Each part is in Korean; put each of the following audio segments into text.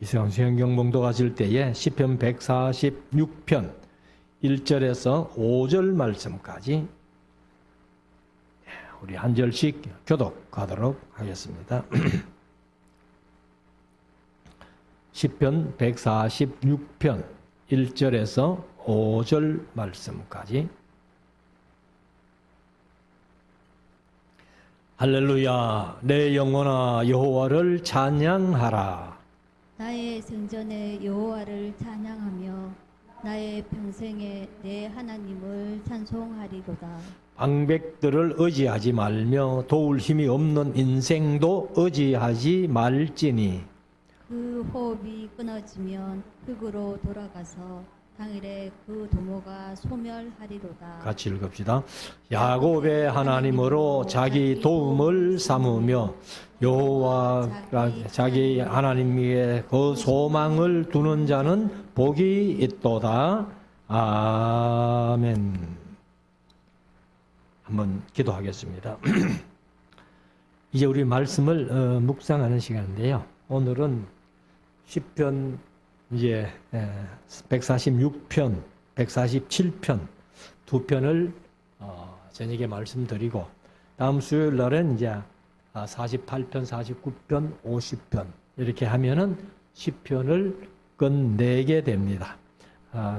이성경 봉독하실 때에 시편 146편 1절에서 5절 말씀까지 우리 한 절씩 교독하도록 하겠습니다. 시편 146편 1절에서 5절 말씀까지. 할렐루야, 내 영혼아 여호와를 찬양하라. 나의 생전에 여호와를 찬양하며 나의 평생에 내 하나님을 찬송하리로다. 방백들을 의지하지 말며 도울 힘이 없는 인생도 의지하지 말지니 그 호흡이 끊어지면 흙으로 돌아가서 당일에 그 도모가 소멸하리로다. 같이 읽읍시다. 야곱의 하나님으로 자기 도움을 삼으며 여호와 자기 하나님께 그 소망을 두는 자는 복이 있도다. 아멘. 한번 기도하겠습니다. 이제 우리 말씀을 묵상하는 시간인데요. 오늘은 시편 이제 146편, 147편 두 편을 저녁에 말씀드리고 다음 수요일 날은 이제 48편, 49편, 50편 이렇게 하면은 10편을 끝내게 됩니다.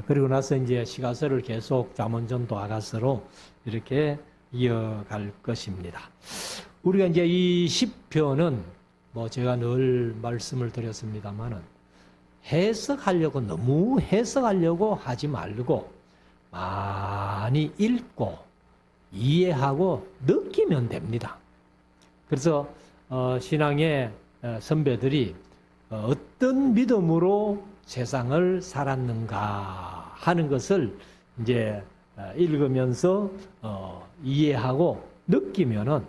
그리고 나서 이제 시가서를 계속 잠언전도 아가서로 이렇게 이어갈 것입니다. 우리가 이제 이 10편은 뭐 제가 늘 말씀을 드렸습니다만은 너무 해석하려고 하지 말고 많이 읽고 이해하고 느끼면 됩니다. 그래서 신앙의 선배들이 어떤 믿음으로 세상을 살았는가 하는 것을 이제 읽으면서 이해하고 느끼면은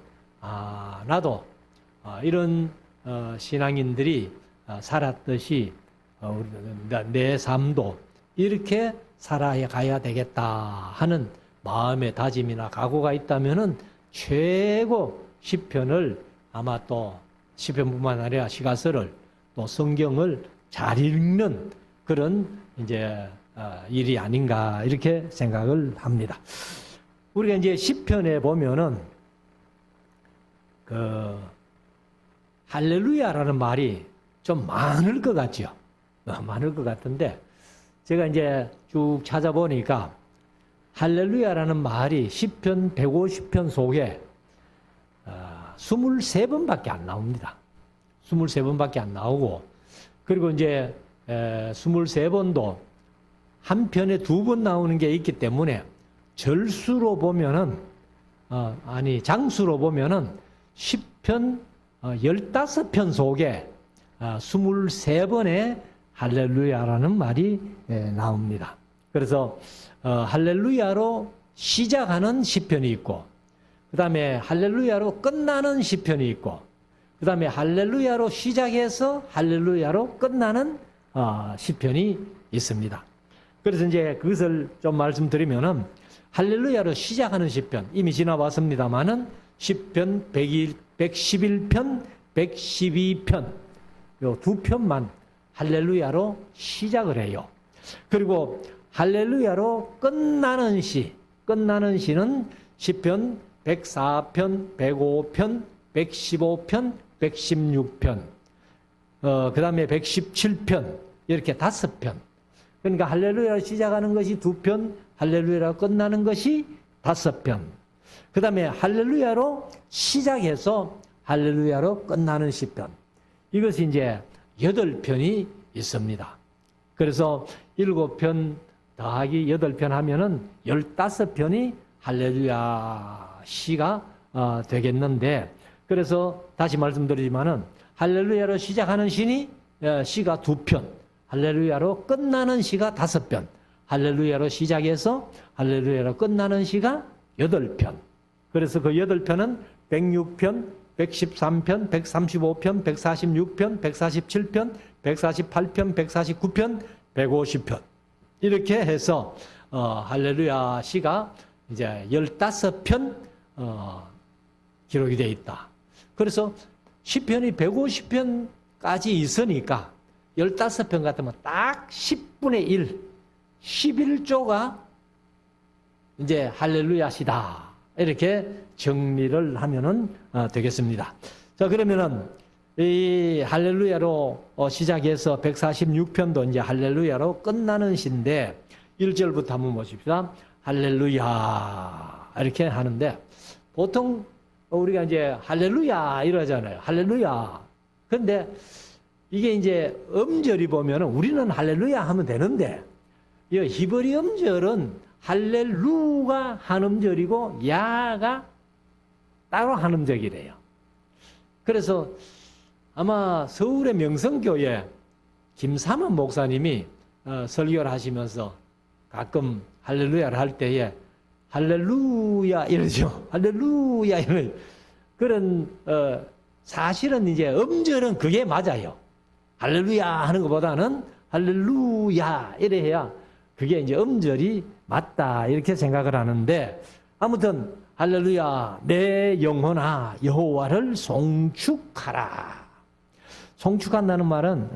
나도 이런 신앙인들이 살았듯이 내 삶도 이렇게 살아가야 되겠다 하는 마음의 다짐이나 각오가 있다면은 최고 시편을 아마 또 시편뿐만 아니라 시가서를 또 성경을 잘 읽는 그런 이제 일이 아닌가 이렇게 생각을 합니다. 우리가 이제 시편에 보면은 그 할렐루야라는 말이 좀 많을 것 같죠. 많을 것 같은데 제가 이제 쭉 찾아보니까 할렐루야라는 말이 시편 150편 속에 23번밖에 안 나옵니다. 23번밖에 안 나오고 그리고 이제 23번도 한 편에 2번 나오는 게 있기 때문에 절수로 보면은 장수로 보면은 시편 15편 속에 23번의 할렐루야라는 말이 나옵니다. 그래서 할렐루야로 시작하는 시편이 있고 그 다음에 할렐루야로 끝나는 시편이 있고 그 다음에 할렐루야로 시작해서 할렐루야로 끝나는 시편이 있습니다. 그래서 이제 그것을 좀 말씀드리면은 할렐루야로 시작하는 시편 이미 지나봤습니다만은 시편 111편, 112편 요 두 편만 할렐루야로 시작을 해요. 그리고 할렐루야로 끝나는 시는 시편 104편, 105편, 115편, 116편, 그 다음에 117편, 이렇게 5편. 그러니까 할렐루야로 시작하는 것이 2편, 할렐루야로 끝나는 것이 5편. 그 다음에 할렐루야로 시작해서 할렐루야로 끝나는 시편. 이것이 이제 8편이 있습니다. 그래서 7편 더하기 8편 하면은 15편이 할렐루야 시가 되겠는데, 그래서 다시 말씀드리지만은 할렐루야로 시작하는 시가 2편, 할렐루야로 끝나는 시가 5편, 할렐루야로 시작해서 할렐루야로 끝나는 시가 8편. 그래서 그 8편은 106편, 113편, 135편, 146편, 147편, 148편, 149편, 150편. 이렇게 해서 할렐루야 시가 이제 15편 기록이 되어 있다. 그래서 시편이 150편까지 있으니까 15편 같으면 딱 10분의 1, 11조가 이제 할렐루야시다. 이렇게 정리를 하면은 되겠습니다. 자, 그러면은 이 할렐루야로 시작해서 146편도 이제 할렐루야로 끝나는 시인데 1절부터 한번 보십시다. 할렐루야 이렇게 하는데 보통 우리가 이제 할렐루야 이러잖아요. 할렐루야. 그런데 이게 이제 음절이 보면은 우리는 할렐루야 하면 되는데 이 히브리 음절은 할렐루가 한 음절이고 야가 따로 한 음절이래요. 그래서 아마 서울의 명성교회 김삼원 목사님이 설교를 하시면서 가끔 할렐루야를 할 때에 할렐루야 이러죠. 할렐루야 이런 그런 사실은 이제 음절은 그게 맞아요. 할렐루야 하는 것보다는 할렐루야 이래 해야 그게 이제 음절이 맞다 이렇게 생각을 하는데 아무튼 할렐루야 내 영혼아 여호와를 송축하라. 송축한다는 말은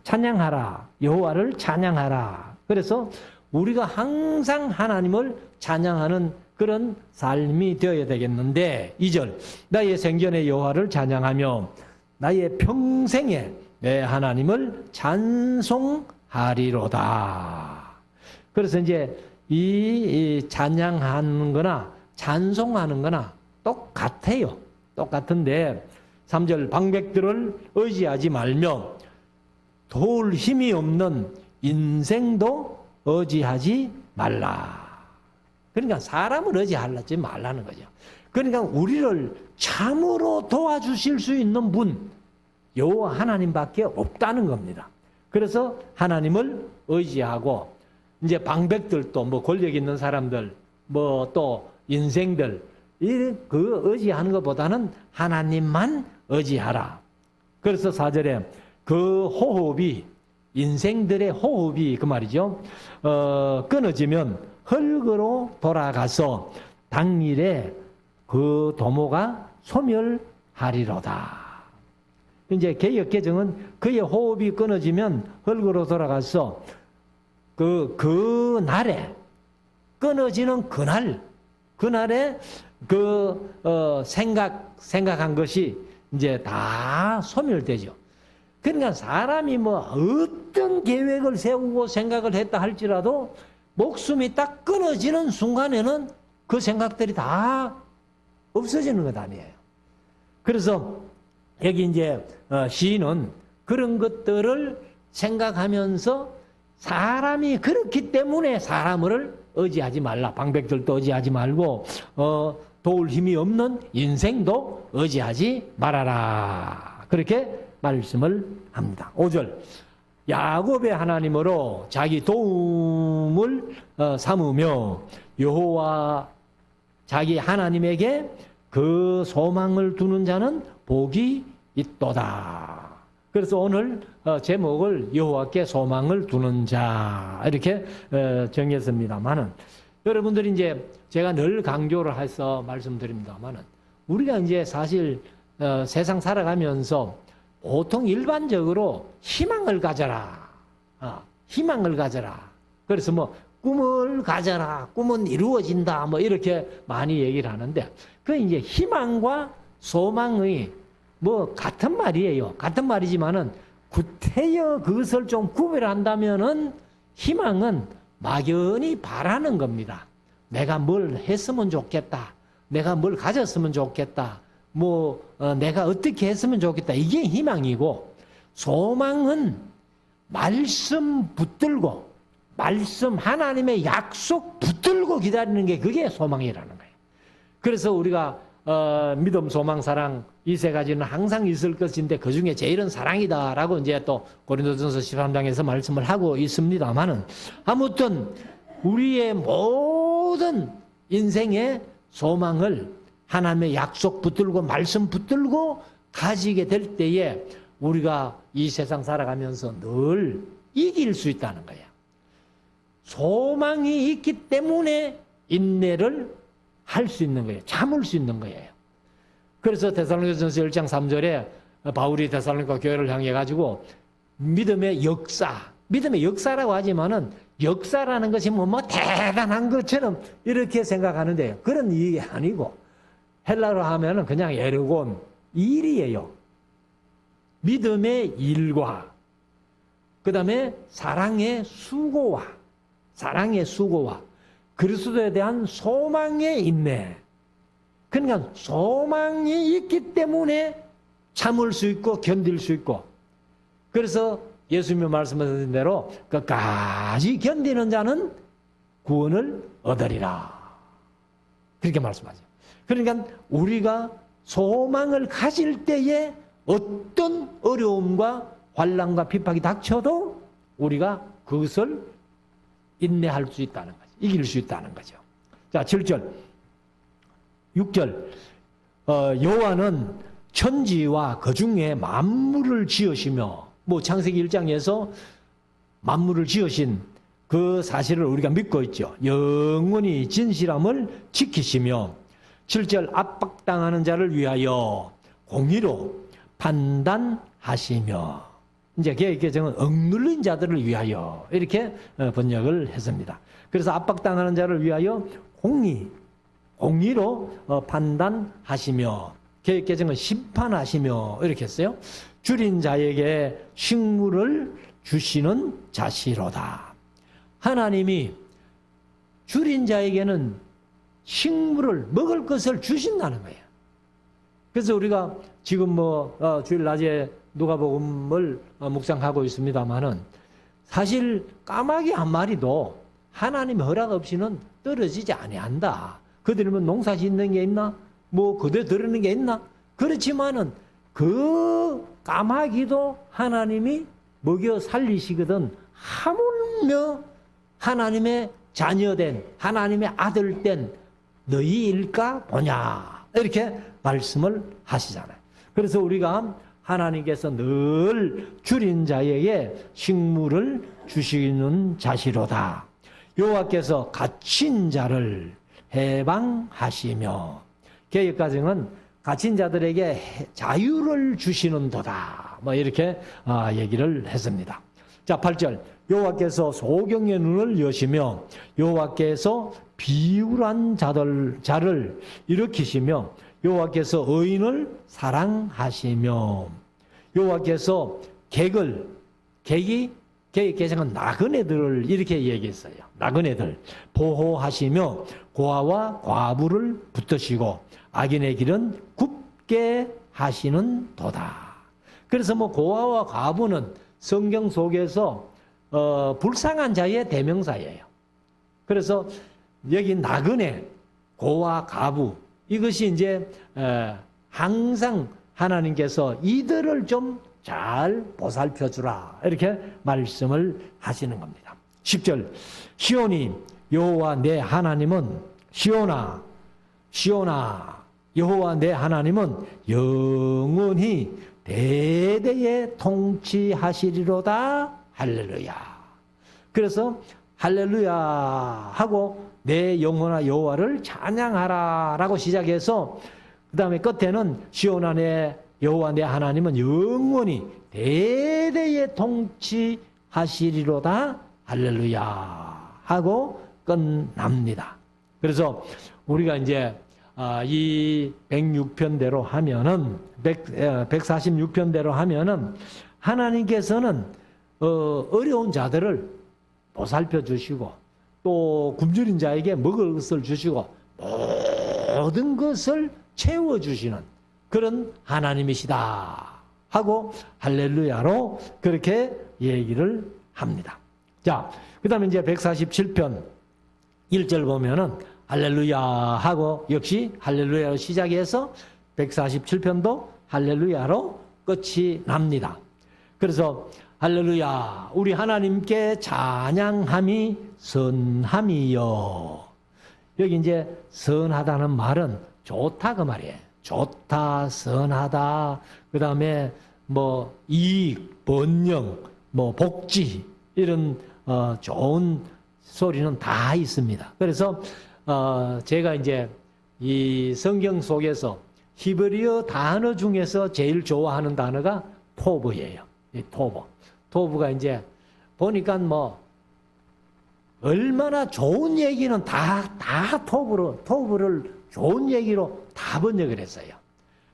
찬양하라. 여호와를 찬양하라. 그래서 우리가 항상 하나님을 찬양하는 그런 삶이 되어야 되겠는데 2절 나의 생전에 여호와를 찬양하며 나의 평생에 내 하나님을 찬송하리로다. 그래서 이제 이 찬양하는 거나 찬송하는 거나 똑같아요. 똑같은데 3절 방백들을 의지하지 말며 도울 힘이 없는 인생도 의지하지 말라. 그러니까 사람을 의지하지 말라는 거죠. 그러니까 우리를 참으로 도와주실 수 있는 분 여호와 하나님밖에 없다는 겁니다. 그래서 하나님을 의지하고 이제 방백들도 뭐 권력 있는 사람들 뭐 또 인생들 그 의지하는 것보다는 하나님만 의지하라. 그래서 4절에 그 호흡이 인생들의 호흡이 그 말이죠. 끊어지면 흙으로 돌아가서 당일에 그 도모가 소멸하리로다. 이제 개역 개정은 그의 호흡이 끊어지면 흙으로 돌아가서 그 날에 끊어지는 그날에 생각한 것이 이제 다 소멸되죠. 그러니까 사람이 뭐 어떤 계획을 세우고 생각을 했다 할지라도 목숨이 딱 끊어지는 순간에는 그 생각들이 다 없어지는 것 아니에요. 그래서 여기 이제 시인은 그런 것들을 생각하면서 사람이 그렇기 때문에 사람을 의지하지 말라. 방백들도 의지하지 말고 도울 힘이 없는 인생도 의지하지 말아라. 그렇게 말씀을 합니다. 5절 야곱의 하나님으로 자기 도움을 삼으며 여호와 자기 하나님에게 그 소망을 두는 자는 복이 있도다. 그래서 오늘 제목을 여호와께 소망을 두는 자 이렇게 정했습니다만은 여러분들이 이제 제가 늘 강조를 해서 말씀드립니다만은 우리가 이제 사실 세상 살아가면서 보통 일반적으로 희망을 가져라. 희망을 가져라. 그래서 뭐 꿈을 가져라. 꿈은 이루어진다. 뭐 이렇게 많이 얘기를 하는데 그 이제 희망과 소망의 뭐 같은 말이에요. 같은 말이지만은 구태여 그것을 좀 구별한다면은 희망은 막연히 바라는 겁니다. 내가 뭘 했으면 좋겠다. 내가 뭘 가졌으면 좋겠다. 내가 어떻게 했으면 좋겠다. 이게 희망이고 소망은 말씀 붙들고 하나님의 약속 붙들고 기다리는 게 그게 소망이라는 거예요. 그래서 우리가 믿음, 소망, 사랑 이 세 가지는 항상 있을 것인데 그 중에 제일은 사랑이다라고 이제 또 고린도전서 13장에서 말씀을 하고 있습니다만은 아무튼 우리의 모든 인생의 소망을 하나님의 약속 붙들고 말씀 붙들고 가지게 될 때에 우리가 이 세상 살아가면서 늘 이길 수 있다는 거예요. 소망이 있기 때문에 인내를 할 수 있는 거예요. 참을 수 있는 거예요. 그래서 데살로니가전서 1장 3절에 바울이 데살로니가 교회를 향해 가지고 믿음의 역사, 믿음의 역사라고 하지만은 역사라는 것이 뭐 대단한 것처럼 이렇게 생각하는데 그런 일이 아니고 헬라로 하면은 그냥 에르곤, 일이에요. 믿음의 일과 그 다음에 사랑의 수고와 그리스도에 대한 소망의 인내. 그러니까 소망이 있기 때문에 참을 수 있고 견딜 수 있고 그래서 예수님이 말씀하신 대로 끝까지 견디는 자는 구원을 얻으리라. 그렇게 말씀하죠. 그러니까 우리가 소망을 가질 때에 어떤 어려움과 환난과 핍박이 닥쳐도 우리가 그것을 인내할 수 있다는 거죠. 이길 수 있다는 거죠. 자, 7절, 6절. 여호와는 천지와 그 중에 만물을 지으시며 뭐 창세기 1장에서 만물을 지으신 그 사실을 우리가 믿고 있죠. 영원히 진실함을 지키시며 7절 압박당하는 자를 위하여 공의로 판단하시며 이제 개혁개정은 억눌린 자들을 위하여 이렇게 번역을 했습니다. 그래서 압박당하는 자를 위하여 공의로 판단하시며 개혁개정은 심판하시며 이렇게 했어요. 줄인 자에게 식물을 주시는 자시로다. 하나님이 줄인 자에게는 식물을 먹을 것을 주신다는 거예요. 그래서 우리가 지금 주일 낮에 누가복음을 묵상하고 있습니다만은 사실 까마귀 한 마리도 하나님의 허락 없이는 떨어지지 아니한다. 그들이 뭐 농사 짓는 게 있나? 뭐 그대 들으는 게 있나? 그렇지만은 그 까마귀도 하나님이 먹여 살리시거든 하물며 하나님의 자녀된 하나님의 아들된 너희일까 보냐 이렇게 말씀을 하시잖아요. 그래서 우리가 하나님께서 늘 줄인 자에게 식물을 주시는 자시로다. 여호와께서 갇힌 자를 해방하시며 개혁가정은 갇힌 자들에게 자유를 주시는도다. 뭐 이렇게 얘기를 했습니다. 자, 8절. 여호와께서 소경의 눈을 여시며 여호와께서 비굴한 자를 일으키시며 여호와께서 의인을 사랑하시며 여호와께서 객이 개정은 나그네들을 이렇게 얘기했어요. 나그네들 보호하시며 고아와 과부를 붙드시고 악인의 길은 굽게 하시는 도다. 그래서 고아와 과부는 성경 속에서 불쌍한 자의 대명사예요. 그래서 여기 나그네, 고아, 과부 이것이 이제 항상 하나님께서 이들을 좀 잘 보살펴 주라 이렇게 말씀을 하시는 겁니다. 10절 시온이 여호와 내 하나님은 시온아 여호와 내 하나님은 영원히 대대에 통치하시리로다. 할렐루야. 그래서 할렐루야 하고 내 영혼아 여호와를 찬양하라라고 시작해서 그 다음에 끝에는 시온아 내 여호와 내 하나님은 영원히 대대에 통치하시리로다. 할렐루야 하고 끝납니다. 그래서 우리가 이제 이 106편대로 하면은 146편대로 하면은 하나님께서는 어려운 자들을 보살펴 주시고 또 굶주린 자에게 먹을 것을 주시고 모든 것을 채워 주시는 그런 하나님이시다 하고 할렐루야로 그렇게 얘기를 합니다. 자, 그다음에 이제 147편 1절 보면은 할렐루야 하고 역시 할렐루야로 시작해서 147편도 할렐루야로 끝이 납니다. 그래서 할렐루야 우리 하나님께 찬양함이 선함이요. 여기 이제 선하다는 말은 좋다 그 말이에요. 좋다, 선하다, 그 다음에 이익, 번영, 복지 이런 좋은 소리는 다 있습니다. 그래서 제가 이제 이 성경 속에서 히브리어 단어 중에서 제일 좋아하는 단어가 토브예요. 이 토브. 토부가 이제 보니까 뭐 얼마나 좋은 얘기는 다 토부를 좋은 얘기로 다 번역을 했어요.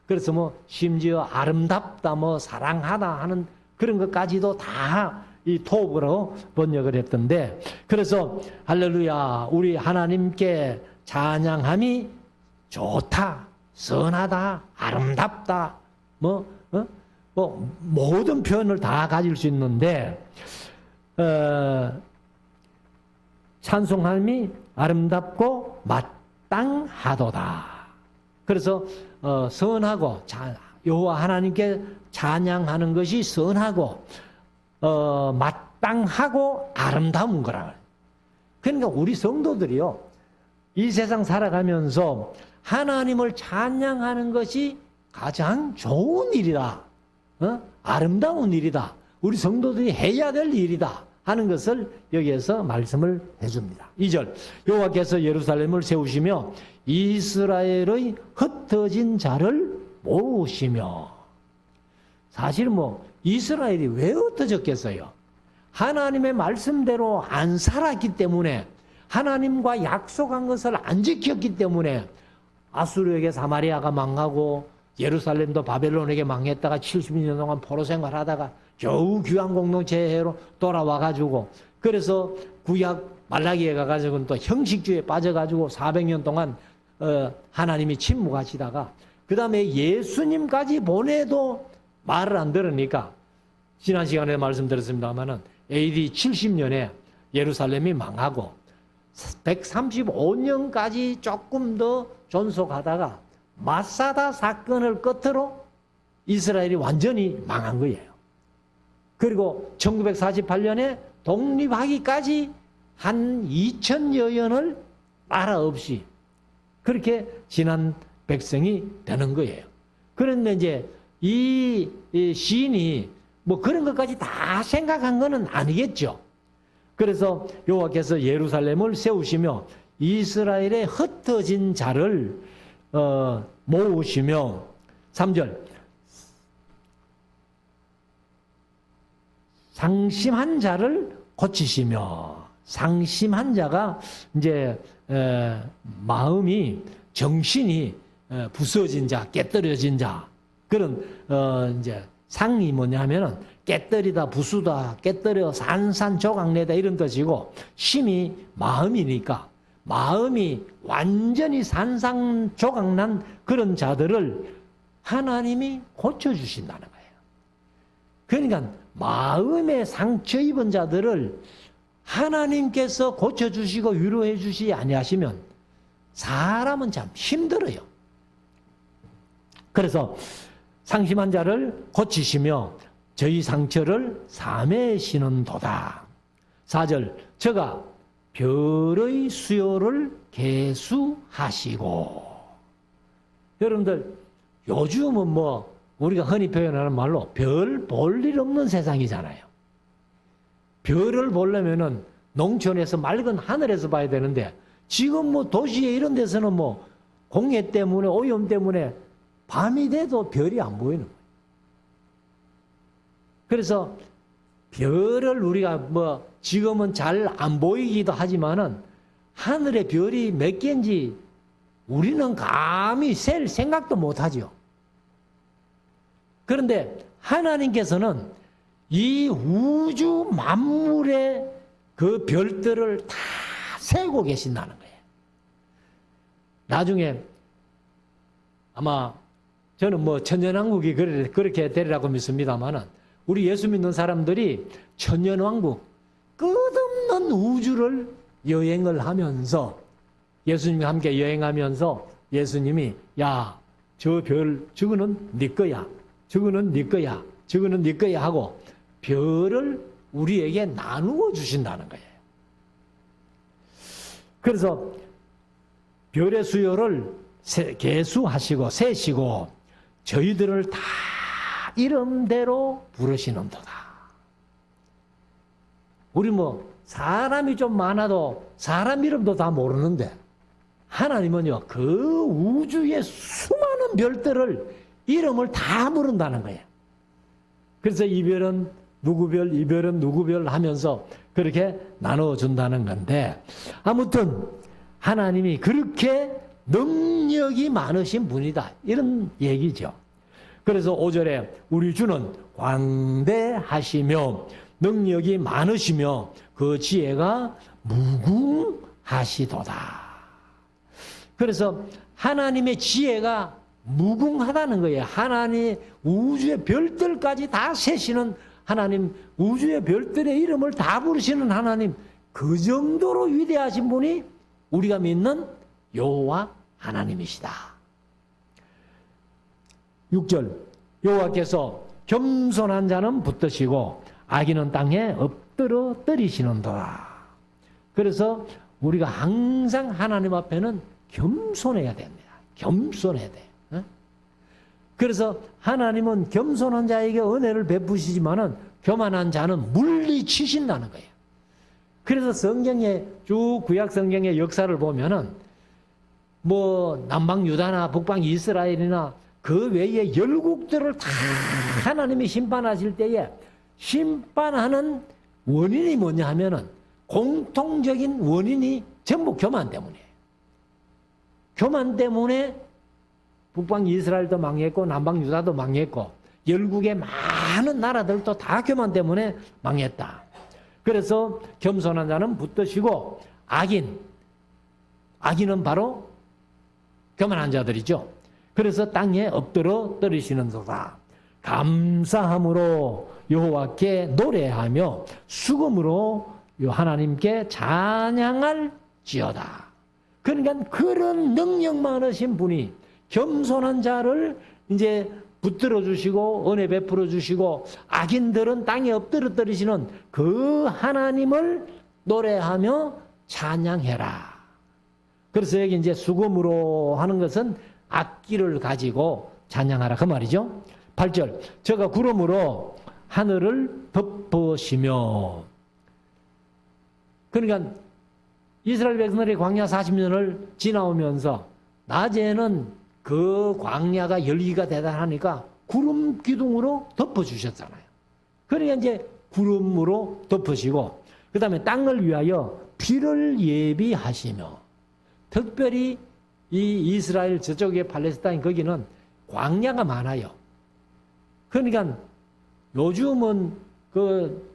그래서 뭐 심지어 아름답다, 뭐 사랑하다 하는 그런 것까지도 다 이 토부로 번역을 했던데, 그래서 할렐루야, 우리 하나님께 찬양함이 좋다, 선하다, 아름답다, 뭐 모든 표현을 다 가질 수 있는데, 찬송함이 아름답고 마땅하도다. 그래서 선하고 여호와 하나님께 찬양하는 것이 선하고 마땅하고 아름다운 거라. 그러니까 우리 성도들이요, 이 세상 살아가면서 하나님을 찬양하는 것이 가장 좋은 일이다, 아름다운 일이다, 우리 성도들이 해야 될 일이다 하는 것을 여기에서 말씀을 해줍니다. 2절, 여호와께서 예루살렘을 세우시며 이스라엘의 흩어진 자를 모으시며. 사실 뭐 이스라엘이 왜 흩어졌겠어요? 하나님의 말씀대로 안 살았기 때문에, 하나님과 약속한 것을 안 지켰기 때문에 아수르에게 사마리아가 망하고 예루살렘도 바벨론에게 망했다가 70년 동안 포로 생활하다가 겨우 귀한 공동체로 돌아와가지고, 그래서 구약 말라기에 가가지고는 또 형식주의에 빠져가지고 400년 동안 하나님이 침묵하시다가, 그 다음에 예수님까지 보내도 말을 안 들으니까, 지난 시간에 말씀드렸습니다만은 AD 70년에 예루살렘이 망하고 135년까지 조금 더 존속하다가 마사다 사건을 끝으로 이스라엘이 완전히 망한 거예요. 그리고 1948년에 독립하기까지 한 2000여년을 나라 없이 그렇게 지난 백성이 되는 거예요. 그런데 이제 이 시인이 뭐 그런 것까지 다 생각한 것은 아니겠죠. 그래서 여호와께서 예루살렘을 세우시며 이스라엘의 흩어진 자를 모으시며, 3절, 상심한 자를 고치시며. 상심한 자가 이제 마음이, 정신이 부서진 자, 깨뜨려진 자, 그런 이제 상이 뭐냐면은 깨뜨리다, 부수다, 깨뜨려, 산산조각내다 이런 뜻이고, 심이 마음이니까 마음이 완전히 산산조각난 그런 자들을 하나님이 고쳐주신다는 거예요. 그러니까 마음에 상처 입은 자들을 하나님께서 고쳐주시고 위로해 주시지 아니하시면 사람은 참 힘들어요. 그래서 상심한 자를 고치시며 저희 상처를 사매시는도다. 4절, 저가 별의 수요를 계수하시고. 여러분들 요즘은 뭐 우리가 흔히 표현하는 말로 별 볼 일 없는 세상이잖아요. 별을 보려면은 농촌에서 맑은 하늘에서 봐야 되는데, 지금 뭐 도시에 이런 데서는 뭐 공해 때문에, 오염 때문에 밤이 돼도 별이 안 보이는 거예요. 그래서 별을 우리가 뭐 지금은 잘 안 보이기도 하지만은 하늘에 별이 몇 개인지 우리는 감히 셀 생각도 못 하죠. 그런데 하나님께서는 이 우주 만물의 그 별들을 다 세고 계신다는 거예요. 나중에 아마 저는 뭐 천년왕국이 그렇게 되리라고 믿습니다만은, 우리 예수 믿는 사람들이 천년왕국, 끝없는 우주를 여행을 하면서, 예수님과 함께 여행하면서 예수님이 야, 저 별 저거는 네 거야, 저거는 네 거야, 저거는 네 거야 하고 별을 우리에게 나누어 주신다는 거예요. 그래서 별의 수요를 계수하시고 세시고 저희들을 다 이름대로 부르시는도다. 우리 뭐 사람이 좀 많아도 사람 이름도 다 모르는데, 하나님은요 그 우주의 수많은 별들을 이름을 다 부른다는 거예요. 그래서 이 별은 누구 별, 이 별은 누구 별 하면서 그렇게 나눠준다는 건데, 아무튼 하나님이 그렇게 능력이 많으신 분이다, 이런 얘기죠. 그래서 5절에 우리 주는 광대하시며 능력이 많으시며 그 지혜가 무궁하시도다. 그래서 하나님의 지혜가 무궁하다는 거예요. 하나님 우주의 별들까지 다 세시는 하나님, 우주의 별들의 이름을 다 부르시는 하나님, 그 정도로 위대하신 분이 우리가 믿는 여호와 하나님이시다. 6절, 여호와께서 겸손한 자는 붙드시고 악인은 땅에 엎드러 때리시는도다. 그래서 우리가 항상 하나님 앞에는 겸손해야 됩니다. 겸손해야 돼. 그래서 하나님은 겸손한 자에게 은혜를 베푸시지만은 교만한 자는 물리치신다는 거예요. 그래서 성경에, 쭉 구약 성경의 역사를 보면은 뭐 남방 유다나 북방 이스라엘이나 그 외의 열국들을 다 하나님이 심판하실 때에 심판하는 원인이 뭐냐 하면은 공통적인 원인이 전부 교만 때문이에요. 교만 때문에 북방 이스라엘도 망했고 남방 유다도 망했고 열국의 많은 나라들도 다 교만 때문에 망했다. 그래서 겸손한 자는 붙드시고 악인은 바로 교만한 자들이죠. 그래서 땅에 엎드러 떨어지는도다. 감사함으로 여호와께 노래하며 수금으로 하나님께 찬양할지어다. 그러니까 그런 능력 많으신 분이 겸손한 자를 이제 붙들어 주시고 은혜 베풀어 주시고 악인들은 땅에 엎드려 떨어지는 그 하나님을 노래하며 찬양해라. 그래서 여기 이제 수금으로 하는 것은 악기를 가지고 찬양하라 그 말이죠. 8절, 저가 구름으로 하늘을 덮으시며. 그러니까 이스라엘 백성들이 광야 40년을 지나오면서 낮에는 그 광야가 열기가 대단하니까 구름 기둥으로 덮어주셨잖아요. 그러니까 이제 구름으로 덮으시고, 그 다음에 땅을 위하여 비를 예비하시며, 특별히 이 이스라엘 저쪽에 팔레스타인 거기는 광야가 많아요. 그러니까 요즘은 그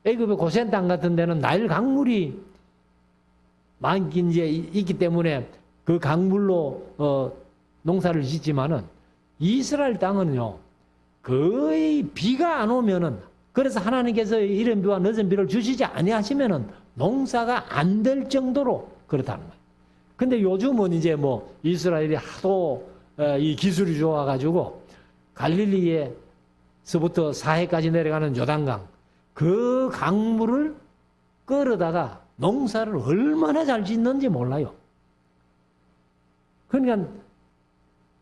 애굽의 고센 땅 같은 데는 나일 강물이 많이 이제 있기 때문에 그 강물로 농사를 짓지만은 이스라엘 땅은요 거의 비가 안 오면은, 그래서 하나님께서 이른 비와 늦은 비를 주시지 아니하시면은 농사가 안 될 정도로 그렇다는 거예요. 근데 요즘은 이제 뭐 이스라엘이 하도 이 기술이 좋아가지고 갈릴리에서부터 사해까지 내려가는 요단강, 그 강물을 끌어다가 농사를 얼마나 잘 짓는지 몰라요. 그러니까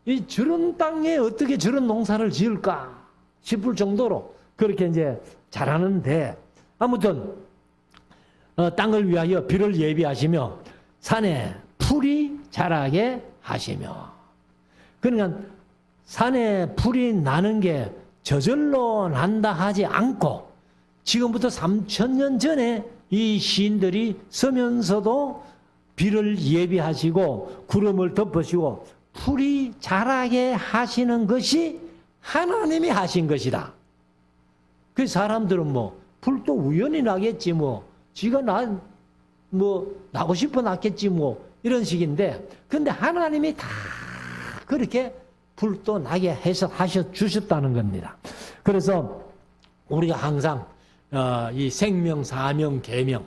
이 저런 땅에 어떻게 저런 농사를 지을까 싶을 정도로 그렇게 이제 잘하는데, 아무튼 땅을 위하여 비를 예비하시며 산에 풀이 자라게 하시며. 그러니까 산에 풀이 나는 게 저절로 난다 하지 않고 지금부터 3000년 전에 이 시인들이 서면서도 비를 예비하시고 구름을 덮으시고 풀이 자라게 하시는 것이 하나님이 하신 것이다. 그 사람들은 뭐 풀도 우연히 나겠지 뭐 지가 나고 싶어 났겠지 뭐 이런 식인데, 근데 하나님이 다 그렇게 풀도 나게 해서 하셔 주셨다는 겁니다. 그래서 우리가 항상 이 생명, 사명, 계명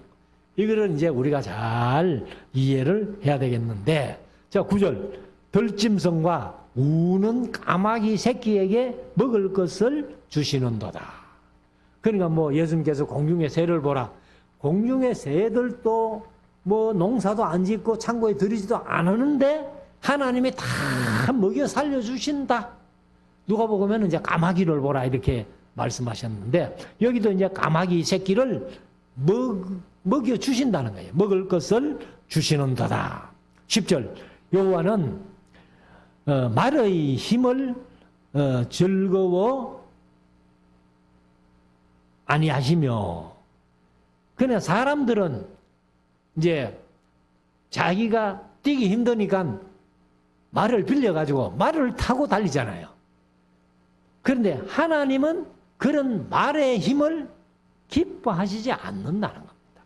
이거를 이제 우리가 잘 이해를 해야 되겠는데, 자 9절, 들짐승과 우는 까마귀 새끼에게 먹을 것을 주시는도다. 그러니까 뭐 예수님께서 공중의 새를 보라. 공중의 새들도 뭐 농사도 안 짓고 창고에 들이지도 않았는데 하나님이 다 먹여 살려주신다. 누가 보면 이제 까마귀를 보라 이렇게 말씀하셨는데, 여기도 이제 까마귀 새끼를 먹여 주신다는 거예요. 먹을 것을 주시는도다. 10절, 여호와는 말의 힘을 즐거워 아니하시며. 그러나 사람들은 이제 자기가 뛰기 힘드니까 말을 빌려가지고 말을 타고 달리잖아요. 그런데 하나님은 그런 말의 힘을 기뻐하시지 않는다는 겁니다.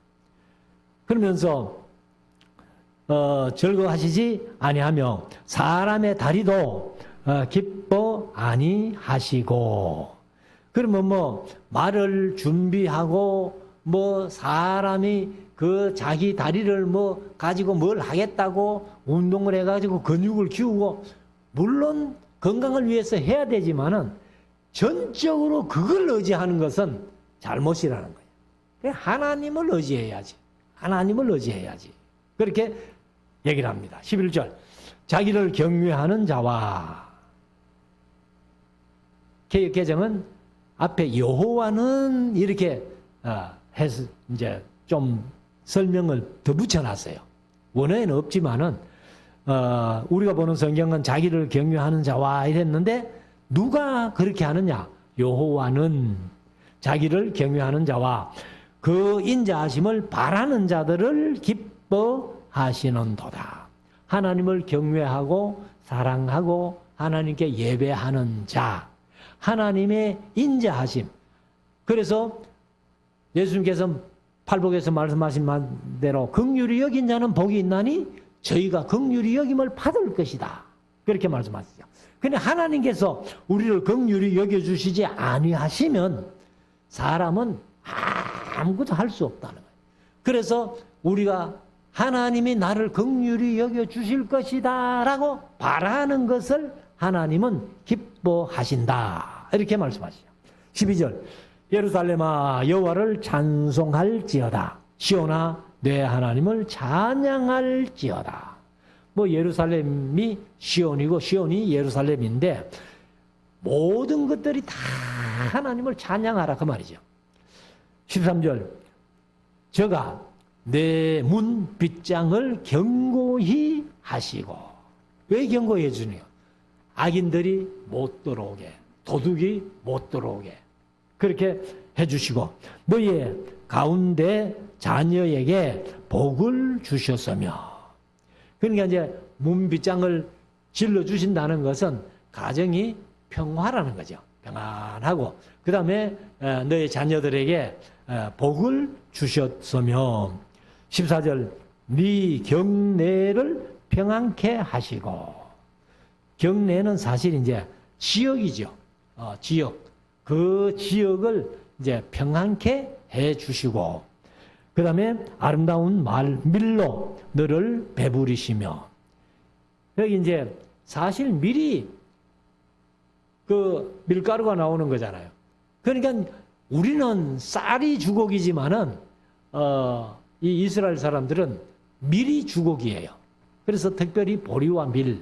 그러면서 즐거워하시지 아니하며 사람의 다리도 기뻐 아니하시고. 그러면 뭐 말을 준비하고 뭐 사람이 그 자기 다리를 뭐 가지고 뭘 하겠다고 운동을 해가지고 근육을 키우고 물론 건강을 위해서 해야 되지만은 전적으로 그걸 의지하는 것은 잘못이라는 거예요. 하나님을 의지해야지. 하나님을 의지해야지. 그렇게 얘기를 합니다. 11절. 자기를 경외하는 자와. 개역개정은 앞에 여호와는 이렇게 해서 이제 좀 설명을 더 붙여놨어요. 원어에는 없지만은 우리가 보는 성경은 자기를 경외하는 자와 이랬는데 누가 그렇게 하느냐? 여호와는 자기를 경외하는 자와 그 인자하심을 바라는 자들을 기뻐하시는도다. 하나님을 경외하고 사랑하고 하나님께 예배하는 자, 하나님의 인자하심. 그래서 예수님께서 팔복에서 말씀하신 대로 긍휼히 여긴 자는 복이 있나니 저희가 긍휼히 여김을 받을 것이다. 그렇게 말씀하시죠. 근데 하나님께서 우리를 긍휼히 여겨주시지 아니하시면 사람은 아무것도 할 수 없다는 거예요. 그래서 우리가 하나님이 나를 긍휼히 여겨주실 것이다 라고 바라는 것을 하나님은 기뻐하신다. 이렇게 말씀하시죠. 12절. 예루살렘아 여호와를 찬송할지어다. 시온아 내 하나님을 찬양할지어다. 뭐 예루살렘이 시온이고 시온이 예루살렘인데 모든 것들이 다 하나님을 찬양하라 그 말이죠. 13절. 저가 내 문 빗장을 견고히 하시고. 왜 견고히 해주네요? 악인들이 못 들어오게, 도둑이 못 들어오게 그렇게 해주시고 너희의 가운데 자녀에게 복을 주셨으며. 그러니까 이제 문빗장을 질러주신다는 것은 가정이 평화라는 거죠. 평안하고 그 다음에 너희 자녀들에게 복을 주셨으며. 14절. 네 경내를 평안케 하시고. 경내는 사실 이제 지역이죠. 지역. 그 지역을 이제 평안케 해 주시고. 그 다음에 아름다운 밀로 너를 배부리시며. 여기 이제 사실 밀이 그 밀가루가 나오는 거잖아요. 그러니까 우리는 쌀이 주곡이지만은 이 이스라엘 사람들은 밀이 주곡이에요. 그래서 특별히 보리와 밀,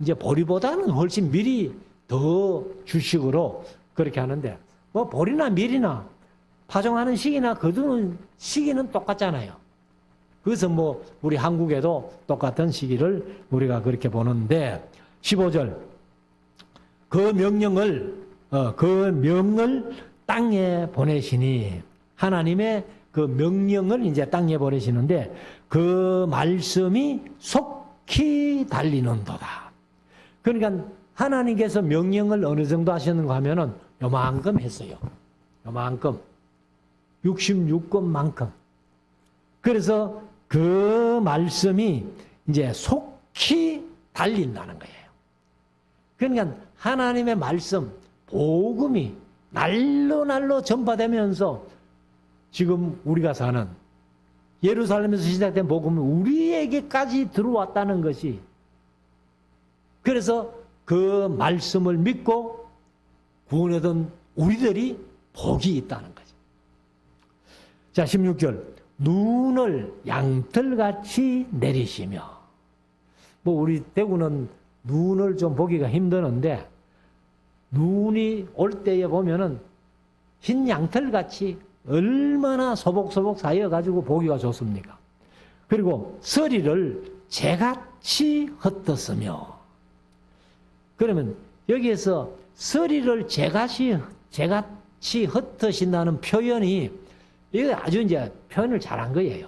이제 보리보다는 훨씬 밀이 더 주식으로 그렇게 하는데 뭐 보리나 밀이나 파종하는 시기나 거두는 시기는 똑같잖아요. 그래서 뭐 우리 한국에도 똑같은 시기를 우리가 그렇게 보는데 15절. 그 명령을 땅에 보내시니. 하나님의 그 명령을 이제 땅에 보내시는데 그 말씀이 속히 달리는도다. 그러니까 하나님께서 명령을 어느 정도 하셨는가 하면은 요만큼 했어요. 요만큼. 66권만큼. 그래서 그 말씀이 이제 속히 달린다는 거예요. 그러니까 하나님의 말씀, 복음이 날로 전파되면서 지금 우리가 사는 예루살렘에서 시작된 복음은 우리에게까지 들어왔다는 것이. 그래서 그 말씀을 믿고 구원하던 우리들이 복이 있다는 거죠. 자, 16절. 눈을 양털같이 내리시며. 뭐 우리 대구는 눈을 좀 보기가 힘드는데 눈이 올 때에 보면은 흰 양털같이 얼마나 소복소복 쌓여가지고 보기가 좋습니까? 그리고 서리를 재같이 흩었으며. 그러면 여기에서 서리를 재같이 치 흩으신다는 표현이 이거 아주 이제 표현을 잘한 거예요.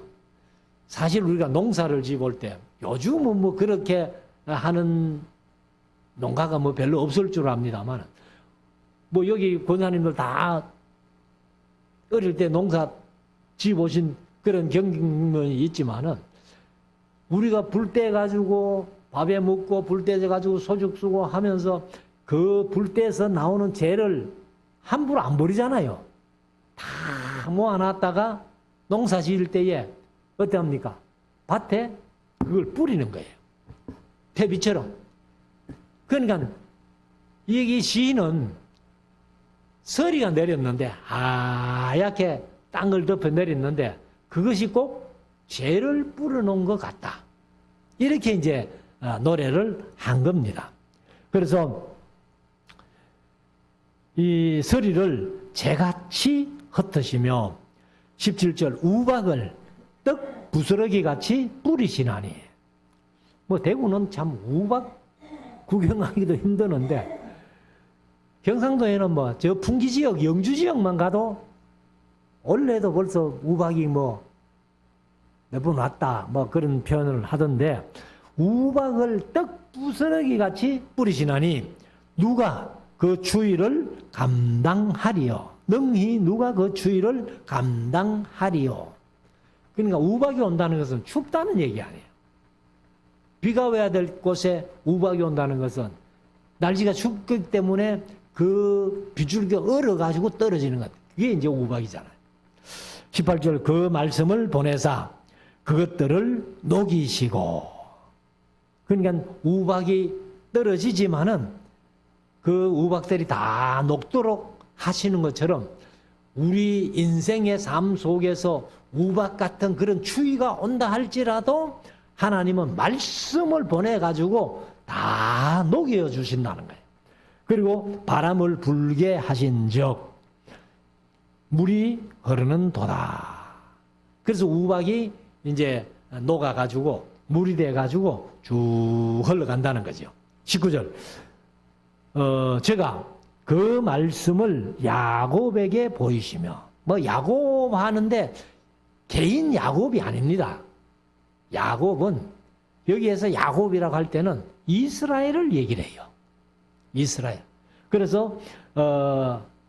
사실 우리가 농사를 지어볼 때 요즘은 뭐 그렇게 하는 농가가 뭐 별로 없을 줄 압니다만 뭐 여기 권사님들 다 어릴 때 농사 지어보신 그런 경험이 있지만은 우리가 불 때 가지고 밥에 먹고 불 때 가지고 소죽 쓰고 하면서 그 불 때에서 나오는 재를 함부로 안 버리잖아요. 다 모아놨다가 농사 지을 때에 어떡합니까? 밭에 그걸 뿌리는 거예요. 퇴비처럼. 그러니까 이 시인은 서리가 내렸는데 하얗게 땅을 덮어 내렸는데 그것이 꼭 죄를 뿌려놓은 것 같다. 이렇게 이제 노래를 한 겁니다. 그래서 이 서리를 재같이 흩으시며 17절 우박을 떡 부스러기 같이 뿌리시나니. 뭐 대구는 참 우박 구경하기도 힘드는데 경상도에는 뭐 저 풍기 지역, 영주 지역만 가도 원래도 벌써 우박이 뭐 몇 번 왔다 뭐 그런 표현을 하던데 우박을 떡 부스러기 같이 뿌리시나니 누가 그 추위를 감당하리요. 능히 누가 그 추위를 감당하리요. 그러니까 우박이 온다는 것은 춥다는 얘기 아니에요. 비가 와야 될 곳에 우박이 온다는 것은 날씨가 춥기 때문에 그 빗줄기가 얼어가지고 떨어지는 것. 그게 이제 우박이잖아요. 18절 그 말씀을 보내사 그것들을 녹이시고. 그러니까 우박이 떨어지지만은 그 우박들이 다 녹도록 하시는 것처럼 우리 인생의 삶 속에서 우박 같은 그런 추위가 온다 할지라도 하나님은 말씀을 보내가지고 다 녹여 주신다는 거예요. 그리고 바람을 불게 하신 적 물이 흐르는 도다. 그래서 우박이 이제 녹아가지고 물이 돼가지고 쭉 흘러간다는 거죠. 19절 제가 그 말씀을 야곱에게 보이시며 뭐 야곱 하는데 개인 야곱이 아닙니다. 야곱은 여기에서 야곱이라고 할 때는 이스라엘을 얘기를 해요. 이스라엘. 그래서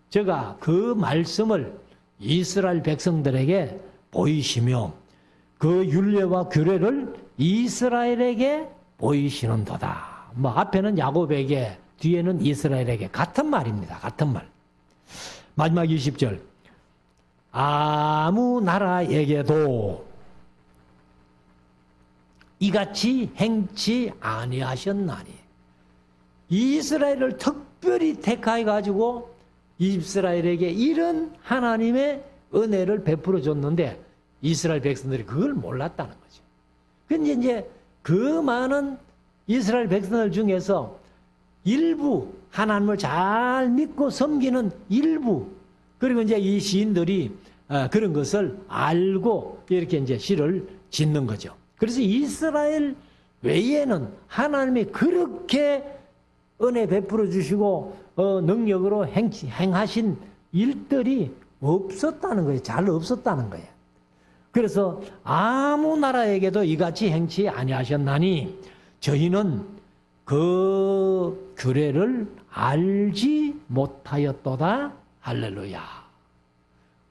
제가 그 말씀을 이스라엘 백성들에게 보이시며 그 율례와 규례를 이스라엘에게 보이시는도다. 뭐 앞에는 야곱에게 뒤에는 이스라엘에게 같은 말입니다. 같은 말. 마지막 20절 아무 나라에게도 이같이 행치 아니하셨나니. 이스라엘을 특별히 택하여 가지고 이스라엘에게 이런 하나님의 은혜를 베풀어 줬는데 이스라엘 백성들이 그걸 몰랐다는 거죠. 근데 이제 그 많은 이스라엘 백성들 중에서 일부 하나님을 잘 믿고 섬기는 일부 그리고 이제 이 시인들이 그런 것을 알고 이렇게 이제 시를 짓는 거죠. 그래서 이스라엘 외에는 하나님이 그렇게 은혜 베풀어 주시고 능력으로 행하신 일들이 없었다는 거예요. 잘 없었다는 거예요. 그래서 아무 나라에게도 이같이 행치 아니하셨나니 저희는 그 규례를 알지 못하였도다. 할렐루야.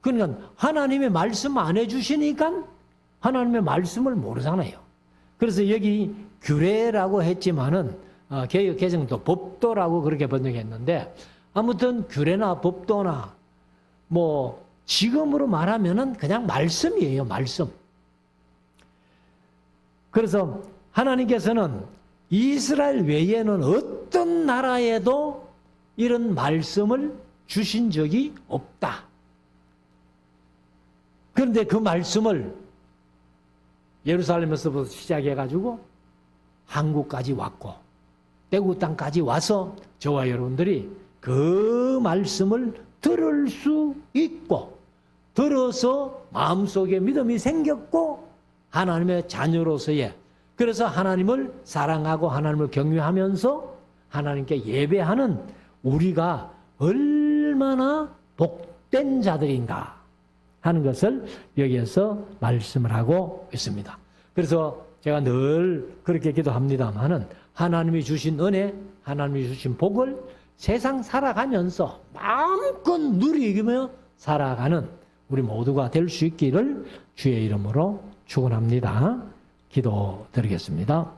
그러니까 하나님의 말씀 안 해주시니까 하나님의 말씀을 모르잖아요. 그래서 여기 규례라고 했지만은 개역 개정도 법도라고 그렇게 번역했는데 아무튼 규례나 법도나 뭐 지금으로 말하면은 그냥 말씀이에요. 말씀. 그래서 하나님께서는 이스라엘 외에는 어떤 나라에도 이런 말씀을 주신 적이 없다. 그런데 그 말씀을 예루살렘에서부터 시작해가지고 한국까지 왔고 대구 땅까지 와서 저와 여러분들이 그 말씀을 들을 수 있고 들어서 마음속에 믿음이 생겼고 하나님의 자녀로서의 그래서 하나님을 사랑하고 하나님을 경외하면서 하나님께 예배하는 우리가 얼마나 복된 자들인가 하는 것을 여기에서 말씀을 하고 있습니다. 그래서 제가 늘 그렇게 기도합니다마는 하나님이 주신 은혜, 하나님이 주신 복을 세상 살아가면서 마음껏 누리며 살아가는 우리 모두가 될 수 있기를 주의 이름으로 축원합니다. 기도드리겠습니다.